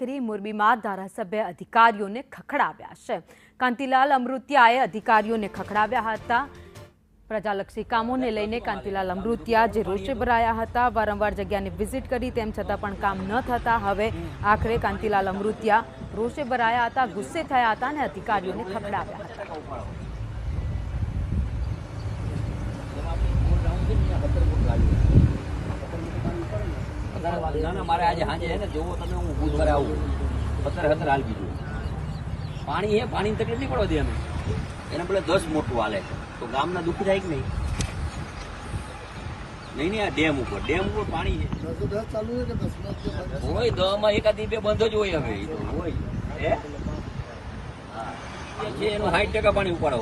મોરબીમાં ધારાસભ્ય અધિકારીઓને ખખડાવ્યા છે। કાંતિલાલ અમૃતિયાએ અધિકારીઓને ખખડાવ્યા હતા। પ્રજાલક્ષી કામોને લઈને કાંતિલાલ અમૃતિયા જે રોષે ભરાયા હતા, વારંવાર જગ્યાને વિઝિટ કરી તેમ છતાં પણ કામ ન થતા હવે આખરે કાંતિલાલ અમૃતિયા રોષે ભરાયા હતા, ગુસ્સે થયા હતા અને અધિકારીઓને ખખડાવ્યા હતા। मारे आज हाँ है जो तब हूँ बुधवार आऊँ 17 हाल बीजू पानी है पानी तकलीफ नहीं पड़ो दी हमें एना बोले 10 मोटू हाले तो गाम ना दुखी થાય કે नहीं आ डेम ऊपर पानी है 10 चालू है कि 10 होय 10 માં એકાદી બે બંધ જ હોય હવે તો હોય હે હા જે એનો 60% પાણી ઉપાડો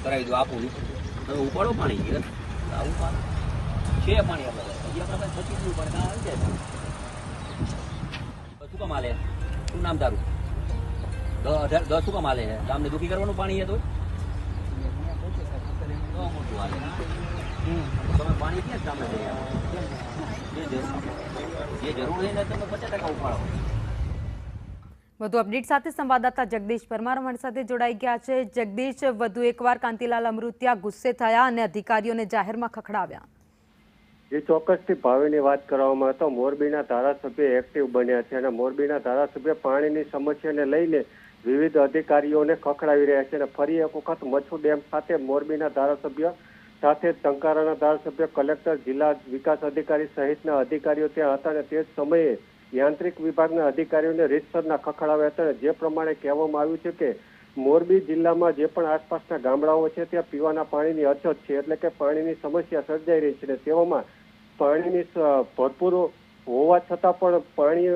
કરાવી દો આપું તો ઉપાડો પાણી આવું પાણી છે પાણી આપણે શું કામ હાલે શું નામ તારું 10 શું કામ હાલે ગામને દુખી કરવાનું પાણી છે તો મોટું હાલે તમે પાણી ક્યાં સામે જે જરૂર હોય ને તમે 50% ઉપાડો। વધુ અપડેટ સાથે સંવાદદાતા જગદીશ પરમાર અમારી સાથે જોડાઈ ગયા છે। જગદીશ, વધુ એકવાર કાંતિલાલ અમૃતિયા ગુસ્સે થયા અને અધિકારીઓને જાહેરમાં ખખડાવ્યા। જે ચોક્કસથી ભાવિની વાત કરવામાં તો મોરબીના ધારાસભ્ય એક્ટિવ બન્યા છે અને મોરબીના ધારાસભ્ય પાણીની સમસ્યાને લઈને વિવિધ અધિકારીઓને ખખડાવી રહ્યા છે અને ફરી એક વખત મચ્છુ ડેમ સાથે મોરબીના ધારાસભ્ય સાથે ટંકારાના ધારાસભ્ય, કલેક્ટર, જિલ્લા વિકાસ અધિકારી સહિતના અધિકારીઓ ત્યાં હતા અને તે જ સમયે યાંત્રિક વિભાગના અધિકારીઓને રીતસરના ખખડાવ્યા હતા। જે પ્રમાણે કહેવામાં આવ્યું છે કે મોરબી જિલ્લામાં જે પણ આસપાસના ગામડાઓ છે ત્યાં પીવાના પાણીની અછત છે, એટલે કે પાણીની સમસ્યા સર્જાઈ રહી છે અને તેવામાં પાણીની ભરપૂર હોવા છતાં પણ પાણી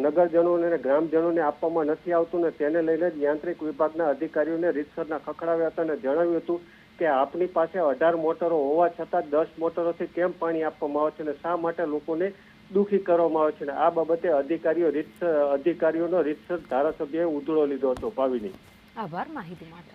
નગરજનોને અને ગ્રામજનોને આપવામાં નથી આવતું ને તેને લઈને જ યાંત્રિક વિભાગના અધિકારીઓને રીતસરના ખખડાવ્યા હતા અને જણાવ્યું હતું કે આપની પાસે 18 મોટરો હોવા છતાં 10 મોટરોથી કેમ પાણી આપવામાં આવે છે અને શા માટે લોકોને દુખી કરવામાં આવે છે અને આ બાબતે અધિકારીઓનો રીતસર ધારાસભ્યએ ઉધડો લીધો હતો। ભાવિની આભાર માહિતી માટે।